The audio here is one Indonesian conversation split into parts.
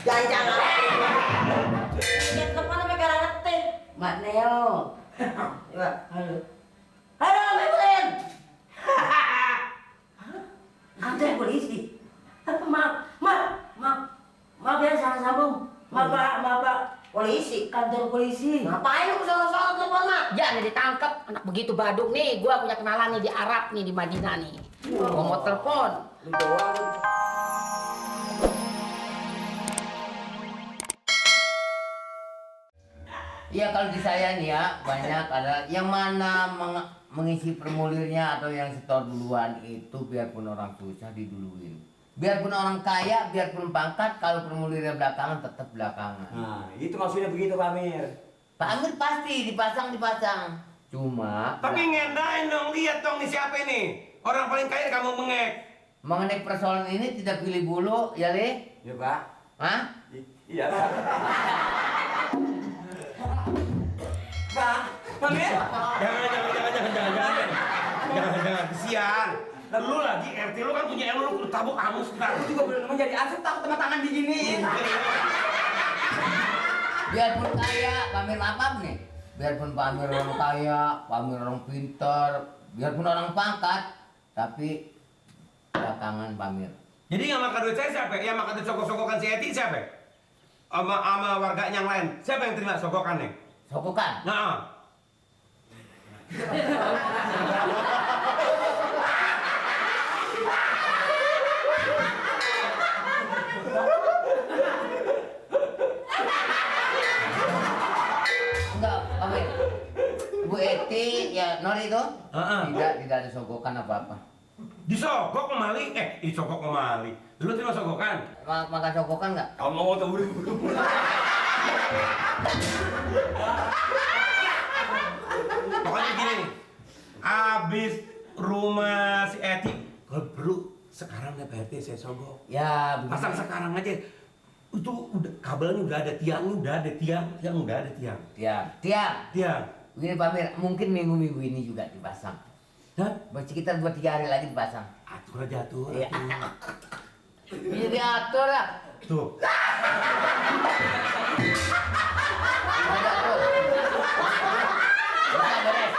Jangan. Kita telepon sampai karang ngetik. Mbak Neo. Coba. Halo. Halo, Mbak Ibrahim. Ada polisi. Maaf ya, salah sambung. Maaf Pak. Polisi. Kantor polisi. Ngapain lu kesana-sana telepon, Mak? Jangan ditangkap anak begitu badung nih. Gua punya kenalan nih di Arab nih, di Madinah nih. Gua mau telepon. Lu doang. Iya, kalau di saya nih ya banyak ada yang mana mengisi formulirnya atau yang setor duluan itu biarpun orang susah diduluin. Biarpun orang kaya, biarpun pangkat, kalau formulirnya belakangan tetap belakangan. Nah, itu maksudnya begitu Pak Amir. Pak Amir pasti dipasang. Cuma Tapi ngendain dong, lihat dong nih siapa ini. Orang paling kaya kamu mengek. mengenai persoalan ini tidak pilih bulu, ya Le? Ya Pak. Hah? Iya Pak. Pak Amir. Jangan, kesian. Lu lagi RT lu kan punya lu tabuk kamu sekarang. Aku juga belum menjadi asap takut sama tangan diginiin. Biarpun kaya, Pak Amir apa nih? Biarpun Pak Amir orang kaya, Pak Amir orang pintar, biarpun orang pangkat, tapi belakangan Pak Amir. Jadi yang makan duit saya siapa? Yang makan duit sokok-sokokan si Eti siapa? Sama warga yang lain. Siapa yang terima sokokannya? Sokokan? Nah. Enggak, Pak Amir. Bu Eti, ya Nori itu? Tidak ada sokokan apa-apa. Disogok kemali? Disogok kemali. Lu terima sokokan? Makan sokokan nggak? Kamu mau tahu dulu. Pokoknya gini nih. Abis rumah si Eti, kalau perlu sekarang deh Pak RT saya sogok. Ya, begitu. Pasang sekarang aja. Itu udah kabelnya udah ada, tiangnya udah ada, tiang udah ada tiang. Tiang. Begini Pak Amir, mungkin minggu-minggu ini juga dipasang. Hah? Sekitar 2-3 hari lagi dipasang. Atur aja atur. Iya. Bisa diatur lah. Tuh. Ada tuh. Bisa beres.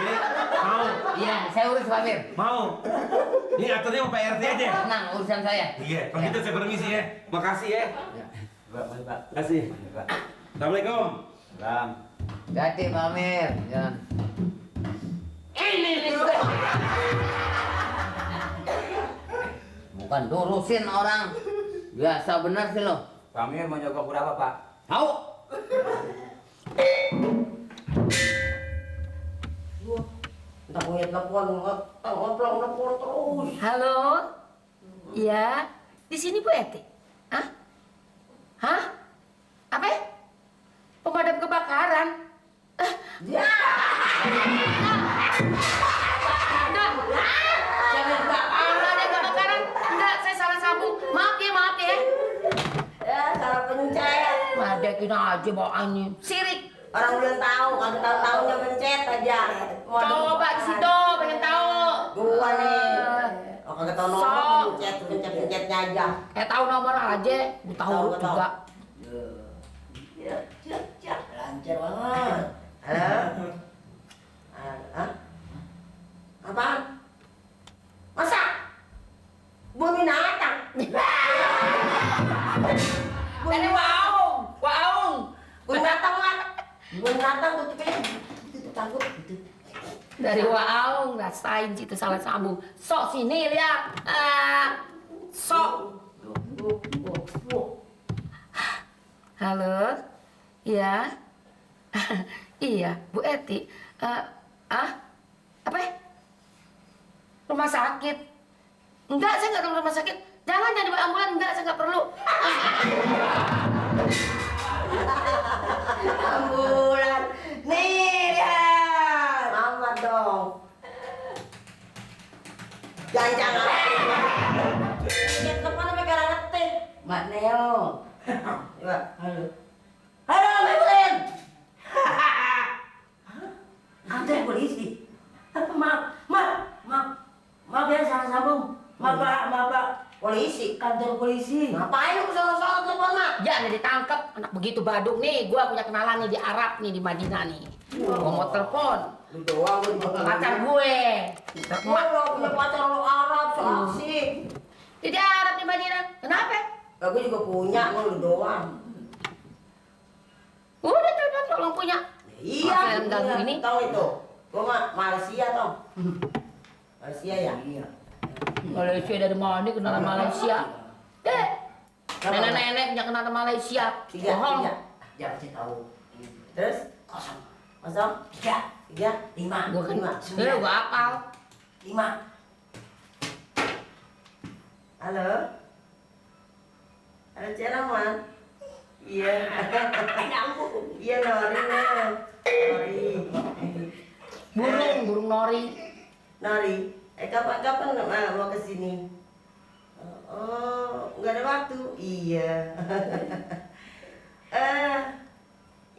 Ini mau. Iya, saya urus Pak Amir. Mau. Ini aturnya sama Pak RT aja. Tenang, urusan saya. Iya, kalau gitu saya permisi ya. Makasih ya. Pak. Makasih. Pak. Assalamualaikum. Bang. Hati Pak Amir. Jangan. Ini nih. Bukan durusin orang. Biasa benar sih lo. Pak Amir mau nyogok berapa Pak? Tahu? Entah punya telepon, ngoplong terus. Halo? Iya? Di sini Bu Eti? Hah? Apa? Pemadam kebakaran? Ya. Enggak. Jangan ada kebakaran. Enggak, saya salah sambung. Maaf ya. Ya, salah pencet. Madekin aja bawaannya. Sirik. Orang belum tahu, kan tahu-tahunya mencet aja. Coba di situ, pengen tahu. Gua nih. Oh, kagak tahu nomor, pencetnya aja. Tahu nomor aja. Gue tahu huruf Tahu. juga. Ya, lancar banget. Halo? Hah? Apaan? Masak? Buat binatang? Dari Waung. Buat binatang lah. Buat binatang tuh itu takut gitu. Dari Waung, rasain situ salah sambung. Sok sini lihat. Sok. Halo? Iya? Iya, Bu Eti. Apa? Rumah sakit? Enggak, saya nggak ke rumah sakit. Jangan dibawa ambulan, enggak, saya nggak perlu. Ambulan. Nih, lihat. Amat dong. Jangan. Kita telepon sampai karang ngetik. Mbak Neo. Coba. Halo. Halo, Mbak Ibrahim. Ada polisi. Maaf ya, salah sambung. Maaf Pak. Polisi. kantor polisi. Ngapain lu kesana-sana telepon, Mak? Jangan ditangkap anak begitu badung nih. Gua punya kenalan nih di Arab nih di Madinah nih. Gua mau telepon Lu doang lu juga. pacar gue. Gua lo punya pacar lo Arab, so asik. Di Arab di Madinah. Kenapa? Aku juga punya, lu doang. Udah telepon tolong punya. Iya, Masa yang ganggu ini? Tahu itu. Gua mah Malaysia tau. Malaysia ya? Iya. Malaysia dari mana? Kenalan Malaysia. Nenek-nenek punya kenalan Malaysia. Tiga. Jangan kasih tahu. Terus? Kosong. Kosong? 3, 3, 5, Gua kan 9, gua apal. 5. Halo? Halo, Cik Rahman? Iya. Iya, Nori. Nori. Burung nori. Nori. Kapan mau ke sini? Oh, nggak ada waktu. Iya.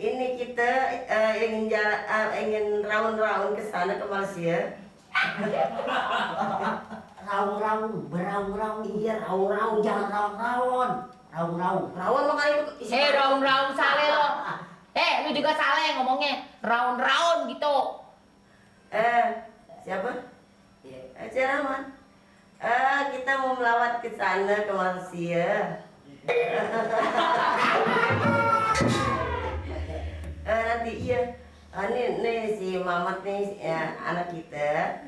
Ini kita ingin raun-raun ke sana ke Malaysia. Raung-raung, beraung-raung. Iya, raung-raung. Jangan raung-raung. Raung-raung. Raun makanya itu. Raun-raun sale lo. Lu juga sale ngomongnya. Raun-raun gitu. Siapa? Cik Rahman. Kita mau melawat ke sana ke Malaysia. Nanti iya. Nih si Mamat nih anak kita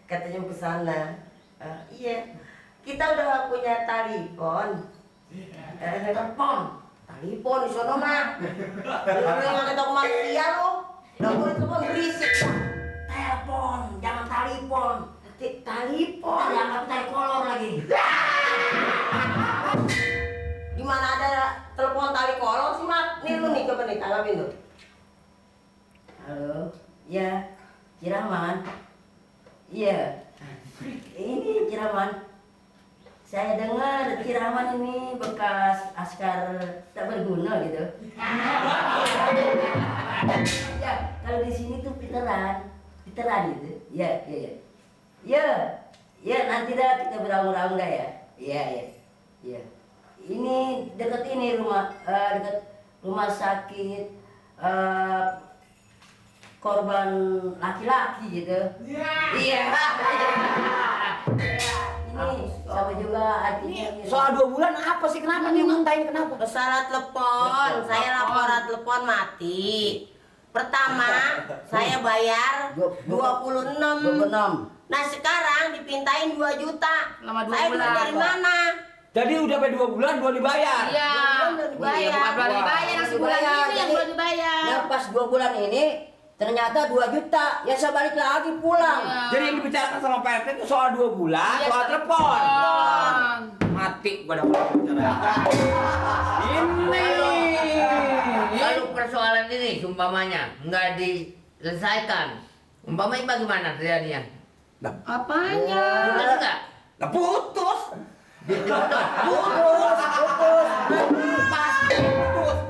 katanya mau ke sana. Iya. Kita udah punya telepon. Telepon di sono mah. Lu yang kita ke Malaysia lo. Udah boleh telepon berisik. Telepon, jangan telepon. Telepon. Dianggap telekolor lagi. Gimana ada telepon tali kolor sih, Mat? Nih lu nih, coba nih, tanggapin tuh. Halo, ya, Ciraman. Iya, ini Ciraman. Saya dengar Ciraman ini bekas askar tak berguna gitu. Ya, kalau di sini tuh Peteran gitu. Ya, nanti dah kita beraung-raung dah ya. Iya. Ini dekat ini dekat rumah sakit korban laki-laki gitu. Iya. Ini sama juga artinya. Soal 2 bulan apa sih? Kenapa nih muntahin kenapa? Salah telepon, saya laporan telepon mati. Pertama, saya bayar 26. Nah sekarang dipintain 2 juta. Selama 2 Saya bulan. dari mana? Jadi udah sampai 2 bulan belum dibayar. Iya. Belum dibayar. Belum dibayar. Yang sebulan ini yang belum dibayar. Yang pas 2 bulan ini ternyata 2 juta. Ya saya balik lagi pulang. Iya. Jadi yang dibicarakan sama Pak RT itu soal 2 bulan, Iya, soal telepon. telepon. Mati gua dapat bicara. Ini. Kalau persoalan ini umpamanya nggak diselesaikan, umpamanya bagaimana terjadinya? Apanya? Putus nggak? Nah, putus.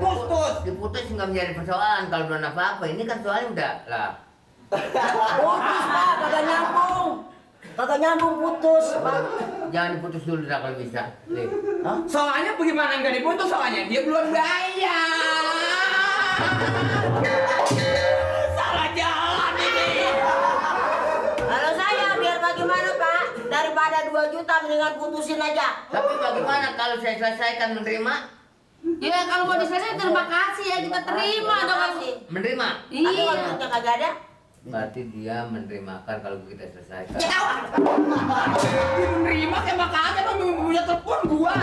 Putus. Diputus nggak menjadi persoalan kalau belum apa-apa. Ini kan soalnya udah lah. Putus Pak, kagak nyambung putus. Jangan diputus dulu dah kalau bisa. Nih. Soalnya bagaimana nggak diputus? Soalnya dia belum bayar. Salah jalan ini. Kalau saya biar bagaimana Pak? Daripada 2 juta mendingan putusin aja. Tapi bagaimana kalau saya selesaikan menerima? Ya kalau mau diselesaikan terima kasih ya kita terima dong. Kasih. Menerima? Tapi waktunya kagak ada. Berarti dia menerimakan kalau kita selesaikan. Menerima kayak makanya kan punya telepon gua.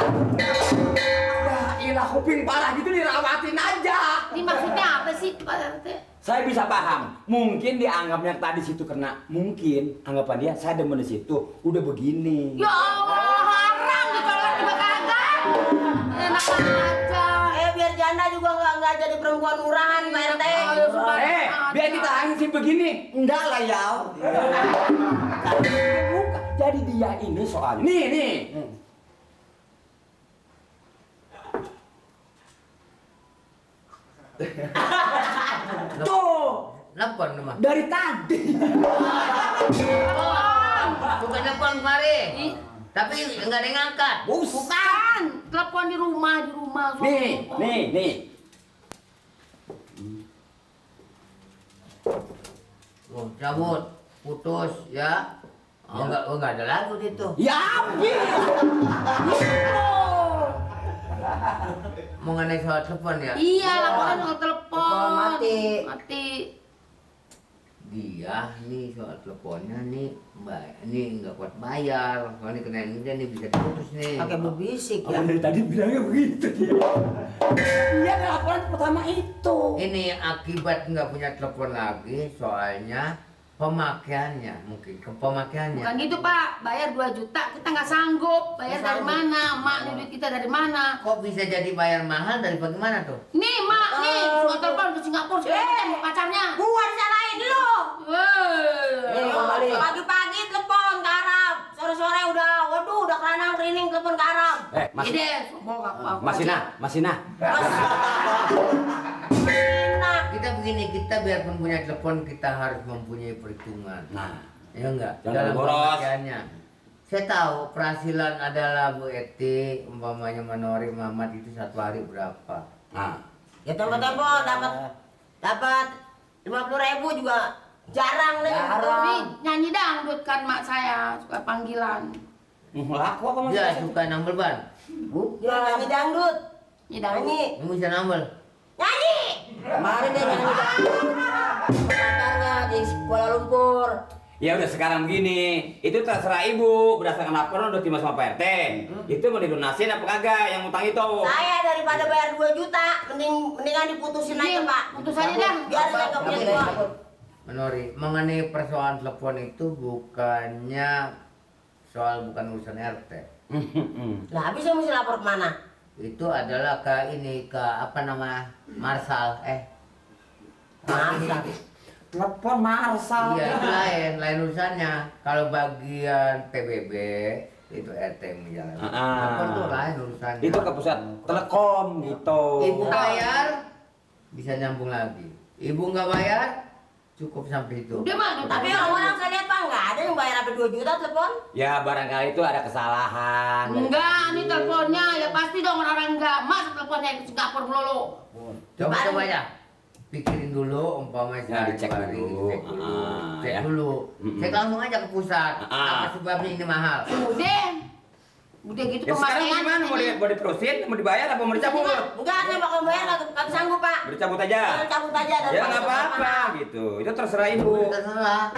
Wah, ilah kuping parah gitu dirawatin aja. Ini maksudnya apa sih Pak RT? Saya bisa paham. Mungkin dianggapnya tadi situ kena. Mungkin anggapan dia saya demen di situ. Udah begini. Ya Allah haram ditolak juga kagak. Enak aja. Biar janda juga nggak jadi perempuan murahan Pak RT. Biar kita angin begini. Enggak lah ya. Jadi dia ini soalnya. Nih. Tuh. Nelfon rumah. Dari tadi. Bukan nelfon kemari. Tapi enggak ada yang ngangkat. Bukan, telepon di rumah. Nih. Oh, cabut, putus ya. Enggak ada lagu itu. Ya habis. Mengenai soal telepon ya. Iya, laporan soal telepon. Telepon mati. Mati. Dia nih soal teleponnya nih, ini nggak kuat bayar. Soalnya kena ini dia nih bisa diputus nih. Pakai berbisik ya. Abang dari tadi bilangnya begitu dia. Iya, laporan pertama itu. Ini akibat nggak punya telepon lagi, soalnya pemakaiannya mungkin pemakaiannya. Bukan gitu Pak, bayar 2 juta kita nggak sanggup. Bayar dari mana? Mak nih duit kita dari mana? Kok bisa jadi bayar mahal dari bagaimana tuh? Nih Mak, nih suka telepon ke Singapura sekarang mau pacarnya. Gua disalahin lu. Nih, kembali. Pagi-pagi telepon ke Arab. Sore-sore udah keranang kerining telepon ke Arab. Mas Ini deh, mau aku Masina. Enak. Kita begini, kita biarpun punya telepon kita harus mempunyai perhitungan. Nah, Ya enggak? Jangan Dalam boros. pemakaiannya. Saya tahu perhasilan adalah Bu Eti, umpamanya Manori, Mamat itu satu hari berapa? nah. Ya tempo-tempo dapat 50.000 juga jarang nih. Nih, nyanyi dangdut kan mak saya suka panggilan. Laku apa Mas? Dia suka nambel ban. Ya nyanyi dangdut. Nyanyi dangdut. Nyanyi. Kamu bisa nambel. Nyanyi. Kemarin dia nyanyi pacarnya di Kuala Lumpur. Ya udah sekarang begini, itu terserah ibu berdasarkan laporan udah terima sama Pak RT. Itu mau dilunasin apa kagak yang utang itu? Saya daripada bayar 2 juta, mendingan diputusin aja, Pak. Putus aja dah. Biar saya nggak punya uang. Manori, mengenai persoalan telepon itu bukannya soal bukan urusan RT. Lah, habis saya mesti lapor kemana? Itu adalah ke ini, ke apa nama Marsal. Marsal. Telepon Marsal. Iya, itu lain urusannya. Kalau bagian PBB itu RT yang menjalani. Telepon itu lain urusannya. Itu ke pusat Telekom gitu. Ibu bayar bisa nyambung lagi. Ibu nggak bayar cukup sampai itu. Udah mak, Tapi orang-orang saya lihat, Pak, nggak ada yang bayar sampai 2 juta telepon. Ya barangkali itu ada kesalahan. enggak, ini teleponnya ya pasti dong orang enggak. Mas teleponnya ke Singapura melulu. Coba ya. Pikirin dulu umpamanya Ya, sehari dicek dua hari, dulu. cek dulu. Ah, Cek ya. dulu. Cek langsung aja ke pusat. Ah. Apa sebabnya ini mahal? Udah gitu Ya sekarang pemakaian. gimana? Mau diterusin? Mau dibayar apa mau dicabut? Enggak, saya bakal bayar, nggak sanggup, Pak. Dicabut aja. Cabut aja. Ya nggak apa-apa gitu. Itu terserah ibu. Terserah.